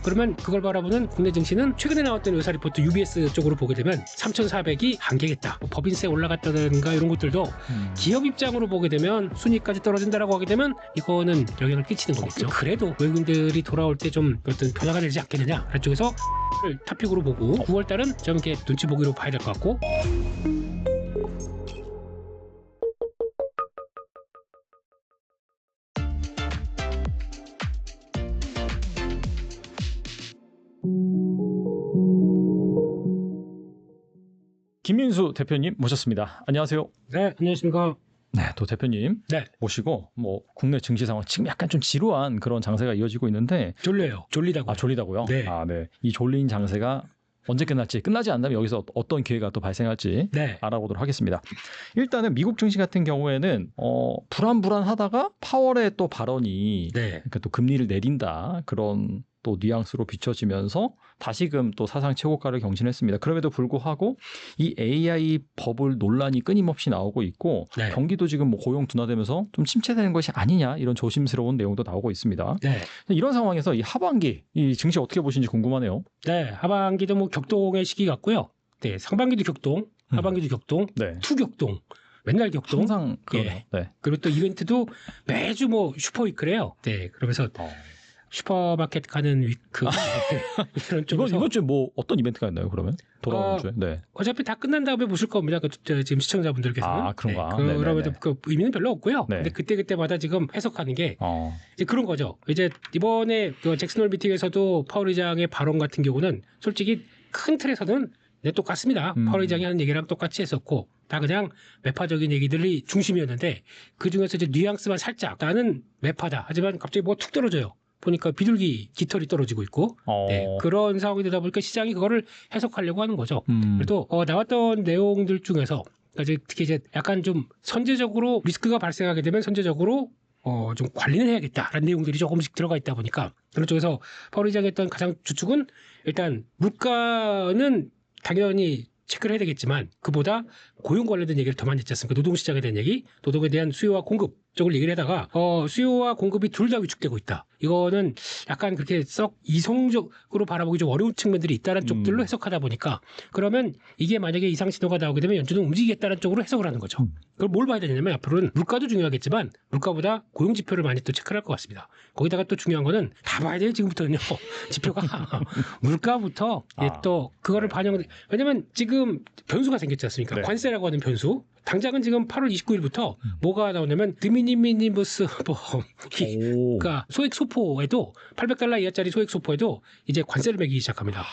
그러면 그걸 바라보는 국내 증시는 최근에 나왔던 의사 리포트 UBS 쪽으로 보게 되면 3,400이 한계겠다. 뭐 법인세 올라갔다든가 이런 것들도 기업 입장으로 보게 되면 순위까지 떨어진다라고 하게 되면 이거는 영향을 끼치는 거겠죠. 그래도 외국인들이 돌아올 때 좀 어떤 변화가 되지 않겠느냐. 그런 쪽에서 탑픽으로 보고 9월 달은 좀 이렇게 눈치 보기로 봐야 될 것 같고. 김민수 대표님 모셨습니다. 안녕하세요. 네, 안녕하십니까. 네, 또 대표님 모시고 뭐 국내 증시 상황 지금 약간 좀 지루한 그런 장세가 이어지고 있는데 졸려요. 졸리다고. 아, 졸리다고요? 네. 아, 네. 이 졸린 장세가 언제 끝날지, 끝나지 않다면 여기서 어떤 기회가 또 발생할지 알아보도록 하겠습니다. 일단은 미국 증시 같은 경우에는 불안하다가 파월의 또 발언이 그러니까 또 금리를 내린다 그런 또 뉘앙스로 비춰지면서 다시금 또 사상 최고가를 경신했습니다. 그럼에도 불구하고 이 AI 버블 논란이 끊임없이 나오고 있고 경기도 지금 뭐 고용 둔화되면서 좀 침체되는 것이 아니냐 이런 조심스러운 내용도 나오고 있습니다. 이런 상황에서 이 하반기 이 증시 어떻게 보시는지 궁금하네요. 네, 하반기도 뭐 격동의 시기 같고요. 네, 상반기도 격동, 하반기도 격동, 투격동. 맨날 격동. 항상 그러네요. 그리고 또 이벤트도 매주 뭐 슈퍼위크래요. 네, 그러면서 슈퍼마켓 가는 위크 이런 쪽에서 이번 주에 뭐 어떤 이벤트가 있나요? 그러면 돌아오는 주에? 네. 어차피 다 끝난 다음에 보실 겁니다. 지금 시청자분들께서는. 아, 그런가? 그러면 그 의미는 별로 없고요. 근데 그때마다 지금 해석하는 게 이제 그런 거죠. 이제 이번에 그 잭슨홀 미팅에서도 파월 의장의 발언 같은 경우는 솔직히 큰 틀에서는 똑같습니다. 파월 의장이 하는 얘기랑 똑같이 했었고 다 그냥 매파적인 얘기들이 중심이었는데 그중에서 이제 뉘앙스만 살짝 나는 매파다. 하지만 갑자기 뭐가 툭 떨어져요. 보니까 비둘기 깃털이 떨어지고 있고 그런 상황이 되다 보니까 시장이 그거를 해석하려고 하는 거죠. 그래도 나왔던 내용들 중에서 특히 이제 약간 좀 선제적으로 리스크가 발생하게 되면 선제적으로 좀 관리는 해야겠다라는 내용들이 조금씩 들어가 있다 보니까 그런 쪽에서 파월 의장이 했던 가장 주축은 일단 물가는 당연히 체크를 해야 되겠지만 그보다 고용 관련된 얘기를 더 많이 했지 않습니까? 노동시장에 대한 얘기, 노동에 대한 수요와 공급 쪽을 얘기를 하다가 수요와 공급이 둘 다 위축되고 있다. 이거는 약간 그렇게 썩 이성적으로 바라보기 좀 어려운 측면들이 있다는 쪽들로 해석하다 보니까 그러면 이게 만약에 이상 신호가 나오게 되면 연준은 움직이겠다는 쪽으로 해석을 하는 거죠. 그걸 뭘 봐야 되냐면 앞으로는 물가도 중요하겠지만 물가보다 고용 지표를 많이 또 체크를 할 것 같습니다. 거기다가 또 중요한 거는 다 봐야 돼요. 지금부터는요. 지표가 물가부터 또 그거를 왜냐면 지금 변수가 생겼지 않습니까? 관세라고 하는 변수. 당장은 지금 8월 29일부터 뭐가 나오냐면 드미니미니무스 그러니까 소액 소포에도 800달러 이하짜리 소액 소포에도 이제 관세를 매기기 시작합니다.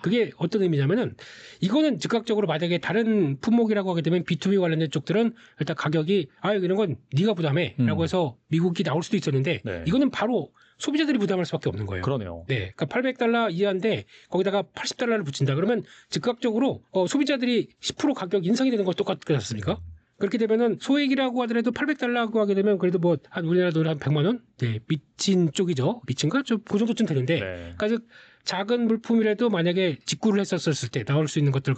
그게 어떤 의미냐면은 이거는 즉각적으로 만약에 다른 품목이라고 하게 되면 B2B 관련된 쪽들은 일단 가격이 이런 건 네가 부담해라고 해서 미국이 나올 수도 있었는데 이거는 바로 소비자들이 부담할 수밖에 없는 거예요. 그러네요. 네, 그러니까 800달러 이하인데 거기다가 80달러를 붙인다. 그러면 즉각적으로 소비자들이 10% 가격 인상이 되는 거 똑같지 않습니까? 그렇게 되면은 소액이라고 하더라도 800달러라고 하게 되면 그래도 뭐 한 우리나라 돈 한 100만 원? 네, 미친 쪽이죠. 미친가? 좀 그 정도쯤 되는데. 그러니까 작은 물품이라도 만약에 직구를 했었을 때 나올 수 있는 것들,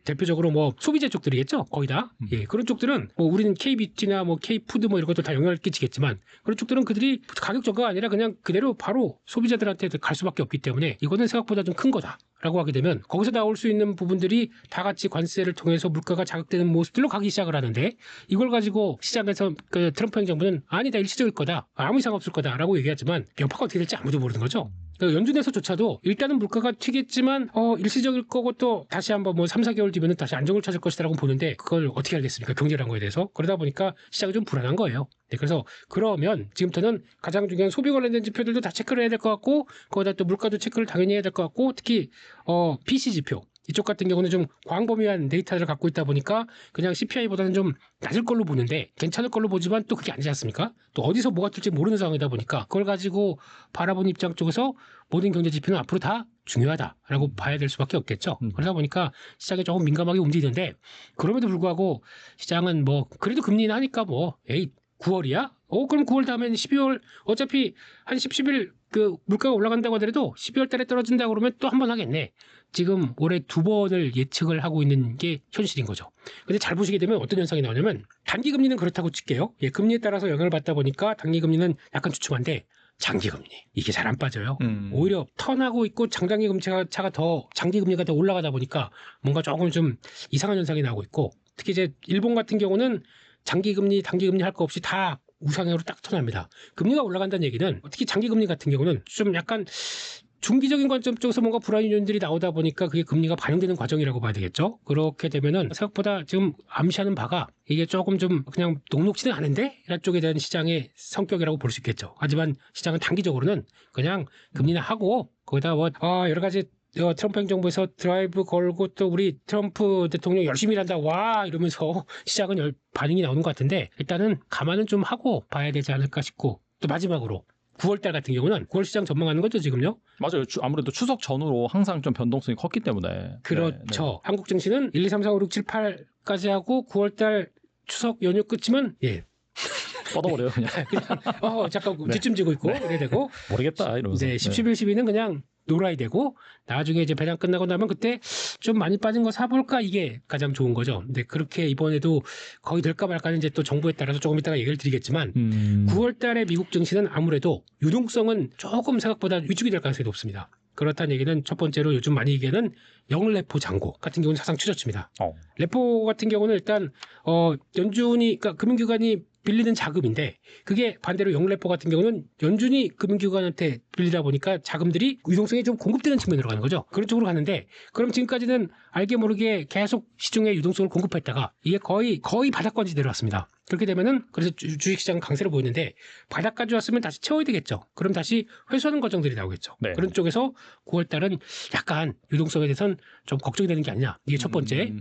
대표적으로 뭐 소비재 쪽들이겠죠? 거의 다. 그런 쪽들은 뭐 우리는 K뷰티나 뭐 K푸드 뭐 이런 것들 다 영향을 끼치겠지만 그런 쪽들은 그들이 가격 저가가 아니라 그냥 그대로 바로 소비자들한테 갈 수밖에 없기 때문에 이거는 생각보다 좀 큰 거다라고 하게 되면 거기서 나올 수 있는 부분들이 다 같이 관세를 통해서 물가가 자극되는 모습들로 가기 시작을 하는데 이걸 가지고 시장에서 그 트럼프 행정부는 다 일시적일 거다. 아무 이상 없을 거다라고 얘기하지만 여파가 어떻게 될지 아무도 모르는 거죠. 연준에서조차도 일단은 물가가 튀겠지만 일시적일 거고 또 다시 한번 뭐 3, 4개월 뒤면은 다시 안정을 찾을 것이라고 보는데 그걸 어떻게 알겠습니까? 경제라는 거에 대해서. 그러다 보니까 시장이 좀 불안한 거예요. 네, 그래서 그러면 지금부터는 가장 중요한 소비 관련된 지표들도 다 체크를 해야 될 것 같고 거기다 또 물가도 체크를 당연히 해야 될 것 같고 특히 PC 지표 이쪽 같은 경우는 좀 광범위한 데이터를 갖고 있다 보니까 그냥 CPI보다는 좀 낮을 걸로 보는데 괜찮을 걸로 보지만 또 그게 아니지 않습니까? 또 어디서 뭐가 뜰지 모르는 상황이다 보니까 그걸 가지고 바라보는 입장 쪽에서 모든 경제 지표는 앞으로 다 중요하다라고 봐야 될 수밖에 없겠죠. 그러다 보니까 시장이 조금 민감하게 움직이는데 그럼에도 불구하고 시장은 뭐 그래도 금리는 하니까 9월이야? 그럼 9월 다음엔 12월 어차피 한 10일 그 물가가 올라간다고 하더라도 12월 달에 떨어진다고 그러면 또 한 번 하겠네. 지금 올해 2번을 예측을 하고 있는 게 현실인 거죠. 근데 잘 보시게 되면 어떤 현상이 나오냐면 단기 금리는 그렇다고 칠게요. 금리에 따라서 영향을 받다 보니까 단기 금리는 약간 주춤한데 장기금리 이게 잘 안 빠져요. 오히려 턴하고 있고 장기금리가 더 올라가다 보니까 뭔가 조금 좀 이상한 현상이 나오고 있고 특히 이제 일본 같은 경우는 장기금리, 단기금리 할 거 없이 다 우상향으로 딱 턴합니다. 금리가 올라간다는 얘기는 특히 장기금리 같은 경우는 좀 약간 중기적인 관점 쪽에서 뭔가 불안 요인들이 나오다 보니까 그게 금리가 반영되는 과정이라고 봐야 되겠죠. 그렇게 되면은 생각보다 지금 암시하는 바가 이게 조금 좀 그냥 녹록지는 않은데 이런 쪽에 대한 시장의 성격이라고 볼 수 있겠죠. 하지만 시장은 단기적으로는 그냥 금리나 하고 거기다 뭐 여러 가지 트럼프 행정부에서 드라이브 걸고 또 우리 트럼프 대통령 열심히 일한다 와 이러면서 시장은 반응이 나오는 것 같은데 일단은 감안은 좀 하고 봐야 되지 않을까 싶고 또 마지막으로 9월달 같은 경우는 9월 시장 전망하는 거죠 지금요? 맞아요. 아무래도 추석 전후로 항상 좀 변동성이 컸기 때문에. 그렇죠. 네. 한국 증시는 1, 2, 3, 4, 5, 6, 7, 8까지 하고 9월달 추석 연휴 끝이면 뻗어버려요 그냥. 잠깐 뒷짐지고 있고 이래 되고 모르겠다 이러면서. 네, 10, 11, 12는 그냥 놀아야 되고 나중에 이제 배당 끝나고 나면 그때 좀 많이 빠진 거 사볼까 이게 가장 좋은 거죠. 근데 그렇게 이번에도 거의 될까 말까는 이제 또 정부에 따라서 조금 이따가 얘기를 드리겠지만 9월 달에 미국 증시는 아무래도 유동성은 조금 생각보다 위축이 될 가능성이 높습니다. 그렇다는 얘기는 첫 번째로 요즘 많이 얘기하는 영레포 잔고 같은 경우는 사상 추저치입니다. 레포 같은 경우는 일단 연준이 그러니까 금융기관이 빌리는 자금인데 그게 반대로 영레포 같은 경우는 연준이 금융기관한테 빌리다 보니까 자금들이 유동성이 좀 공급되는 측면으로 가는 거죠. 그런 쪽으로 가는데 그럼 지금까지는 알게 모르게 계속 시중에 유동성을 공급했다가 이게 거의 바닥까지 내려왔습니다. 그렇게 되면은 그래서 주식시장 강세로 보이는데 바닥까지 왔으면 다시 채워야 되겠죠. 그럼 다시 회수하는 과정들이 나오겠죠. 네. 그런 쪽에서 9월 달은 약간 유동성에 대해서는 좀 걱정이 되는 게 아니냐. 이게 첫 번째.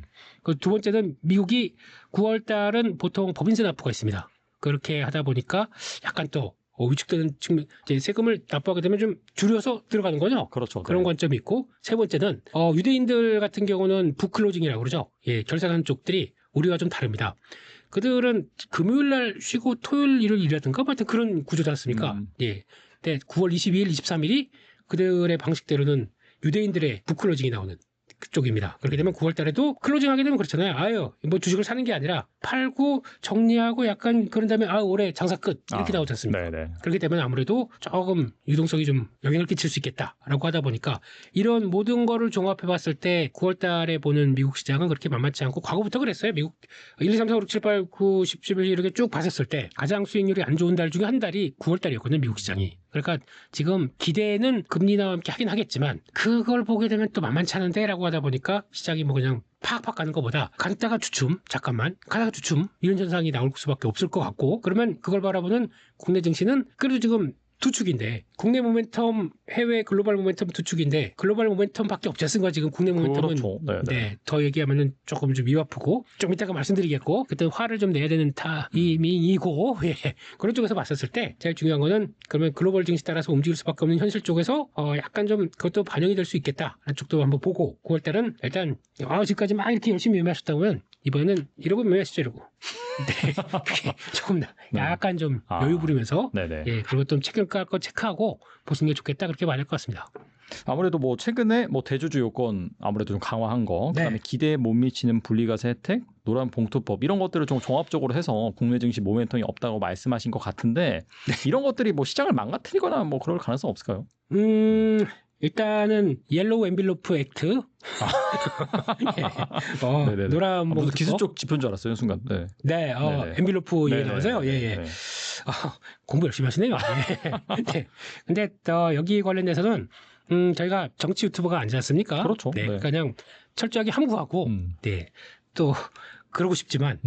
그 두 번째는 미국이 9월 달은 보통 법인세 납부가 있습니다. 그렇게 하다 보니까 약간 또 위축되는 측면, 이제 세금을 납부하게 되면 좀 줄여서 들어가는 거죠. 그렇죠. 그런 네. 관점이 있고 세 번째는 유대인들 같은 경우는 북클로징이라고 그러죠. 결산하는 쪽들이 우리와 좀 다릅니다. 그들은 금요일 날 쉬고 토요일 일을 일하든가 하여튼 그런 구조지 않습니까? 근데 9월 22일, 23일이 그들의 방식대로는 유대인들의 북클로징이 나오는 그쪽입니다. 그렇게 되면 9월 달에도 클로징 하게 되면 그렇잖아요. 뭐 주식을 사는 게 아니라 팔고 정리하고 약간 그런 다음에 올해 장사 끝 이렇게 나오지 않습니까? 네네. 그렇게 되면 아무래도 조금 유동성이 좀 영향을 끼칠 수 있겠다라고 하다 보니까 이런 모든 거를 종합해 봤을 때 9월 달에 보는 미국 시장은 그렇게 만만치 않고 과거부터 그랬어요. 미국 1, 2, 3, 4, 5, 6, 7, 8, 9, 10, 11 이렇게 쭉 봤었을 때 가장 수익률이 안 좋은 달 중에 한 달이 9월 달이었거든요. 미국 시장이. 그러니까 지금 기대는 금리나 함께 하긴 하겠지만 그걸 보게 되면 또 만만치 않은데 라고 하다 보니까 시장이 뭐 그냥 팍팍 가는 것보다 갔다가 주춤 잠깐만 가다가 주춤 이런 현상이 나올 수밖에 없을 것 같고 그러면 그걸 바라보는 국내 증시는 그래도 지금 두 축인데 국내 모멘텀 해외 글로벌 모멘텀 두 축인데 글로벌 모멘텀밖에 없지 않습니까? 지금 국내 모멘텀은 그렇죠. 더 얘기하면은 조금 좀 입 아프고 좀 이따가 말씀드리겠고 그때 화를 좀 내야 되는 타이밍이고 그런 쪽에서 봤었을 때 제일 중요한 거는 그러면 글로벌 증시 따라서 움직일 수밖에 없는 현실 쪽에서 약간 좀 그것도 반영이 될 수 있겠다라는 쪽도 한번 보고 9월 달은 일단 지금까지 막 이렇게 열심히 매매하셨다면 이번에는 이러고 매매하시죠 이러고 조금 약간 좀 여유 부리면서 그리고 좀 체크할 거 체크하고 보시는 게 좋겠다 그렇게 말할 것 같습니다. 아무래도 뭐 최근에 뭐 대주주 요건 아무래도 좀 강화한 거, 그다음에 기대에 못 미치는 분리과세 혜택, 노란 봉투법 이런 것들을 좀 종합적으로 해서 국내 증시 모멘텀이 없다고 말씀하신 것 같은데 이런 것들이 뭐 시장을 망가뜨리거나 뭐 그럴 가능성 없을까요? 일단은 옐로우 엠빌로프 액트 노란 무슨 기술 쪽 지표인 줄 알았어요 순간. 엠빌로프 얘기 나와서요. 공부 열심히 하시네요. 근데 여기 관련돼서는 저희가 정치 유튜버가 아니지 않습니까? 그렇죠. 그냥 철저하게 함구하고 또 그러고 싶지만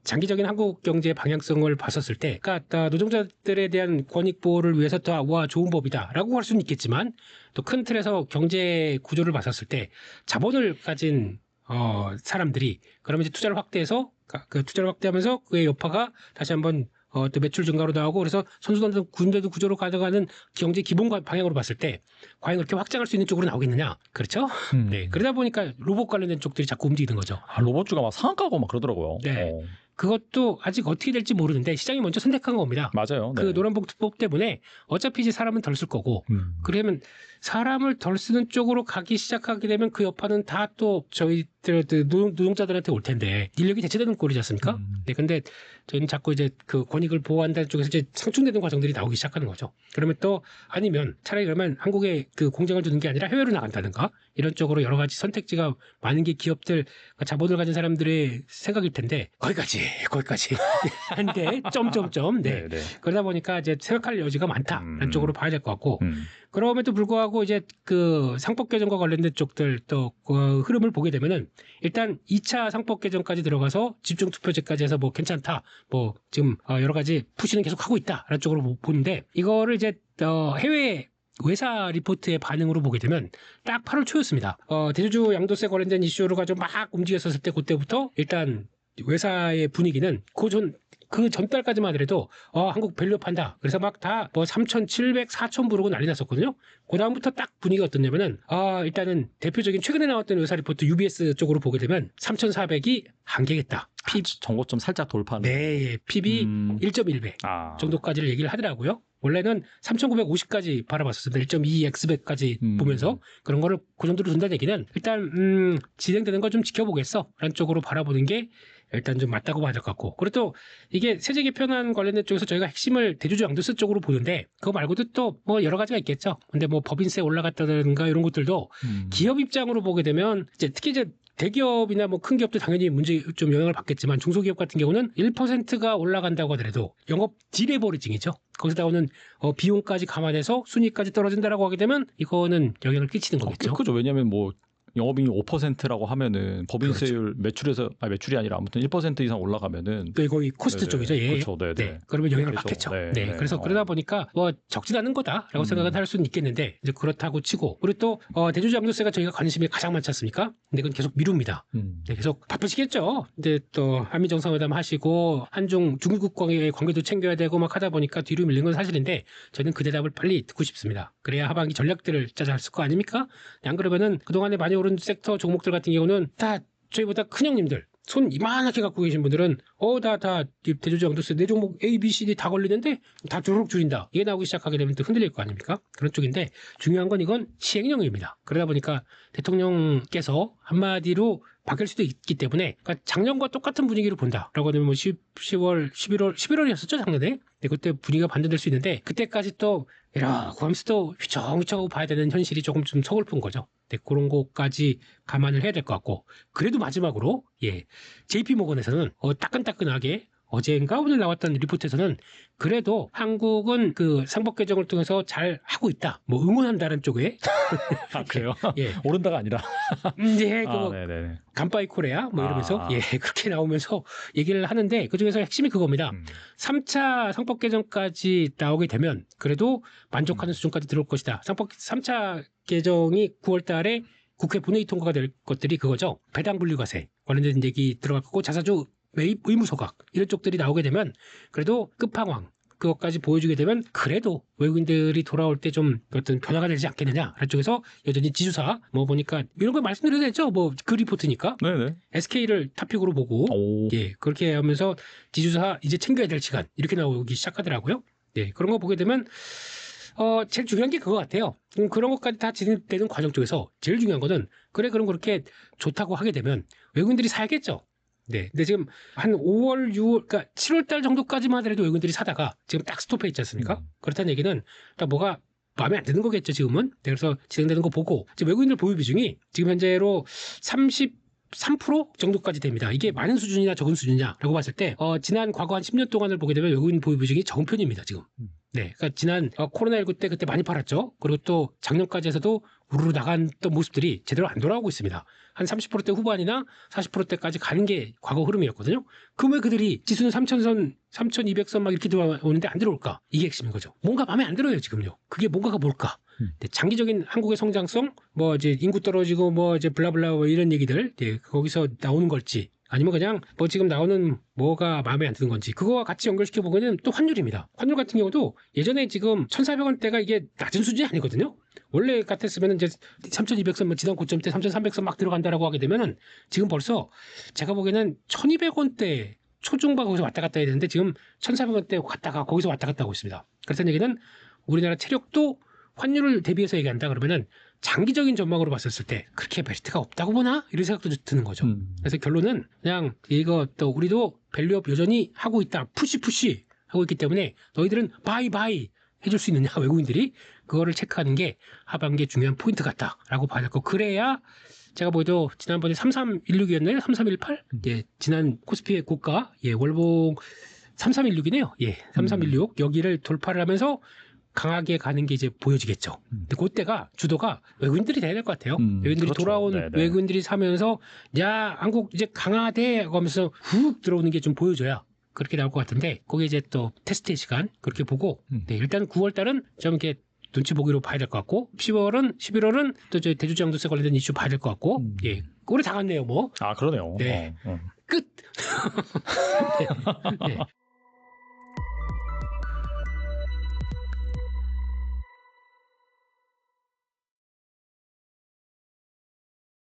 장기적인 한국 경제의 방향성을 봤었을 때, 그러니까 노동자들에 대한 권익 보호를 위해서 좋은 법이다라고 할 수는 있겠지만, 또 큰 틀에서 경제 구조를 봤었을 때 자본을 가진 사람들이 그러면 이제 투자를 확대해서 그 투자를 확대하면서 그의 여파가 다시 한번 또 매출 증가로 나오고 그래서 선수단도 군대도 구조로 가져가는 경제 기본 방향으로 봤을 때 과연 그렇게 확장할 수 있는 쪽으로 나오겠느냐, 그렇죠? 그러다 보니까 로봇 관련된 쪽들이 자꾸 움직이는 거죠. 로봇주가 막 상한가고 막 그러더라고요. 그것도 아직 어떻게 될지 모르는데 시장이 먼저 선택한 겁니다. 맞아요. 그 노란봉투법 때문에 어차피 이제 사람은 덜 쓸 거고 그러면 사람을 덜 쓰는 쪽으로 가기 시작하게 되면 그 여파는 다 또 저희들 노동자들한테 올 텐데 인력이 대체되는 꼴이지 않습니까? 네, 근데 저희는 자꾸 이제 그 권익을 보호한다는 쪽에서 이제 상충되는 과정들이 나오기 시작하는 거죠. 그러면 또 아니면 차라리 그러면 한국에 그 공장을 두는 게 아니라 해외로 나간다든가 이런 쪽으로 여러 가지 선택지가 많은 게 기업들, 자본을 가진 사람들의 생각일 텐데 거기까지 한데 점점점 네. 그러다 보니까 이제 생각할 여지가 많다라는 쪽으로 봐야 될 것 같고 그럼에도 불구하고 이제 그 상법 개정과 관련된 쪽들 또 그 흐름을 보게 되면은 일단 2차 상법 개정까지 들어가서 집중 투표제까지 해서 뭐 괜찮다 뭐 지금 여러 가지 푸시는 계속 하고 있다라는 쪽으로 보는데 이거를 이제 해외 외사 리포트의 반응으로 보게 되면 딱 8월 초였습니다. 대주주 양도세 관련된 이슈를 가지고 막 움직였었을 때 그때부터 일단 외사의 분위기는 그 전달까지만 하더라도 한국 밸류업 한다. 그래서 막 다 뭐 3,700, 4,000 부르고 난리 났었거든요. 그 다음부터 딱 분위기가 어떻냐면은 일단은 대표적인 최근에 나왔던 외사 리포트 UBS 쪽으로 보게 되면 3,400이 한계겠다. 정고점 살짝 돌파는. 네, PB 1.1배 정도까지를 얘기를 하더라고요. 원래는 3,950까지 바라봤었습니다. 1.2x배까지 보면서 그런 거를 그 정도로 둔다는 얘기는 일단 진행되는 거 좀 지켜보겠어 라는 쪽으로 바라보는 게 일단 좀 맞다고 봐야 될 것 같고 그리고 또 이게 세제 개편안 관련된 쪽에서 저희가 핵심을 대주주 양도세 쪽으로 보는데 그거 말고도 또 뭐 여러 가지가 있겠죠. 근데 뭐 법인세 올라갔다든가 이런 것들도 기업 입장으로 보게 되면 이제 특히 이제 대기업이나 뭐 큰 기업도 당연히 문제 좀 영향을 받겠지만 중소기업 같은 경우는 1%가 올라간다고 하더라도 영업 디레버리징이죠. 거기서 나오는 비용까지 감안해서 순이익까지 떨어진다라고 하게 되면 이거는 영향을 끼치는 거겠죠. 그렇죠. 왜냐하면 뭐 영업이익 5%라고 하면은 법인세율 그렇죠. 매출이 아니라 아무튼 1% 이상 올라가면은 네, 거의 코스트 네네. 쪽이죠. 예. 그렇죠. 네. 그러면 영향을 그렇죠. 받겠죠. 네. 네. 그래서 그러다 보니까 뭐 적진 않은 거다라고 생각은 할 수는 있겠는데 이제 그렇다고 치고 그리고 또 대주주 양도세가 저희가 관심이 가장 많지 않습니까? 근데 그건 계속 미룹니다. 네, 계속 바쁘시겠죠. 근데 또 한미 정상회담 하시고 한중 중국 관계도 챙겨야 되고 막 하다 보니까 뒤로 밀린 건 사실인데 저는 그 대답을 빨리 듣고 싶습니다. 그래야 하반기 전략들을 짜자 할 거 아닙니까? 안 그러면은 그동안에 많이 오른 섹터 종목들 같은 경우는 다 저희보다 큰 형님들 손 이만하게 갖고 계신 분들은 다 대주주 양도세 내 종목 A, B, C, D 다 걸리는데 다 주르륵 줄인다. 이게 나오기 시작하게 되면 또 흔들릴 거 아닙니까? 그런 쪽인데 중요한 건 이건 시행령입니다. 그러다 보니까 대통령께서 한마디로 바뀔 수도 있기 때문에 그러니까 작년과 똑같은 분위기로 본다라고 하면 뭐 10월, 11월이었었죠 작년에. 네, 그때 분위기가 반전될 수 있는데 그때까지 또 이러고 하면서 또 휘청휘청 봐야 되는 현실이 조금 좀 서글픈 거죠. 네, 그런 것까지 감안을 해야 될 것 같고 그래도 마지막으로 JP모건에서는 따끈따끈하게 어제인가 오늘 나왔던 리포트에서는 그래도 한국은 그 상법 개정을 통해서 잘 하고 있다. 뭐 응원한다는 쪽에 그래요? 예. 오른다가 아니라 이제 네네. 간파이 코레아 뭐 이러면서 그렇게 나오면서 얘기를 하는데 그중에서 핵심이 그겁니다. 3차 상법 개정까지 나오게 되면 그래도 만족하는 수준까지 들어올 것이다. 3차 개정이 9월 달에 국회 본회의 통과가 될 것들이 그거죠. 배당 분류과세 관련된 얘기 들어갈 거고 자사주 매입 의무 소각 이런 쪽들이 나오게 되면 그래도 끝판왕 그것까지 보여주게 되면 그래도 외국인들이 돌아올 때 좀 어떤 변화가 되지 않겠느냐 그런 쪽에서 여전히 지주사 뭐 보니까 이런 걸 말씀드려도 되죠. 뭐 그 리포트니까 네네. SK를 탑픽으로 보고 그렇게 하면서 지주사 이제 챙겨야 될 시간 이렇게 나오기 시작하더라고요. 그런 거 보게 되면 제일 중요한 게 그거 같아요. 그런 것까지 다 진행되는 과정 쪽에서 제일 중요한 거는 그럼 그렇게 좋다고 하게 되면 외국인들이 사야겠죠. 네. 근데 지금 한 5월, 6월, 그러니까 7월 달 정도까지만 하더라도 외국인들이 사다가 지금 딱 스톱해 있지 않습니까? 그렇다는 얘기는 딱 뭐가 마음에 안 드는 거겠죠, 지금은. 네, 그래서 진행되는 거 보고 지금 외국인들 보유 비중이 지금 현재로 33% 정도까지 됩니다. 이게 많은 수준이냐 적은 수준이냐라고 봤을 때 지난 과거 한 10년 동안을 보게 되면 외국인 보유 비중이 적은 편입니다, 지금. 네. 그러니까 지난 코로나19 때 그때 많이 팔았죠. 그리고 또 작년까지 해서도 우르르 나갔던 모습들이 제대로 안 돌아오고 있습니다. 한 30%대 후반이나 40%대까지 가는 게 과거 흐름이었거든요. 그럼 왜 그들이 지수는 3,000선, 3,200선 막 이렇게 들어오는데 안 들어올까? 이게 핵심인 거죠. 뭔가 마음에 안 들어요, 지금요. 그게 뭔가가 뭘까? 네, 장기적인 한국의 성장성, 뭐 이제 인구 떨어지고 뭐 이제 블라블라 뭐 이런 얘기들, 거기서 나오는 걸지. 아니면 그냥 뭐 지금 나오는 뭐가 마음에 안 드는 건지 그거와 같이 연결시켜 보면은 또 환율입니다. 환율 같은 경우도 예전에 지금 1,400원대가 이게 낮은 수준이 아니거든요. 원래 같았으면 이제 3,200선 뭐 지난 고점 때 3,300선 막 들어간다라고 하게 되면은 지금 벌써 제가 보기에는 1,200원대 초중반 거기서 왔다 갔다 해야 되는데 지금 1,400원대 갔다가 거기서 왔다 갔다 하고 있습니다. 그렇다는 얘기는 우리나라 체력도 환율을 대비해서 얘기한다 그러면은 장기적인 전망으로 봤었을 때 그렇게 메리트가 없다고 보나? 이런 생각도 드는 거죠. 그래서 결론은 그냥 이거 또 우리도 밸류업 여전히 하고 있다. 푸시 하고 있기 때문에 너희들은 바이 해줄 수 있느냐 외국인들이 그거를 체크하는 게 하반기에 중요한 포인트 같다라고 봐야 될 거. 그래야 제가 보기도 지난번에 3316이었나요? 3318? 예, 지난 코스피의 고가 월봉 3316이네요. 예, 3316 여기를 돌파를 하면서 강하게 가는 게 이제 보여지겠죠. 근데 그때가 주도가 외국인들이 돼야 될 것 같아요. 외국인들이 그렇죠. 돌아온 네네. 외국인들이 사면서 야 한국 이제 강하대 하면서 훅 들어오는 게 좀 보여줘야 그렇게 나올 것 같은데 거기에 이제 또 테스트의 시간 그렇게 보고 네, 일단 9월 달은 좀 이렇게 눈치 보기로 봐야 될 것 같고 11월은 또 저희 대주주양도세 관련된 이슈 봐야 될 것 같고 예 올해 다 갔네요 뭐. 아 그러네요. 네. 끝. 네. 네.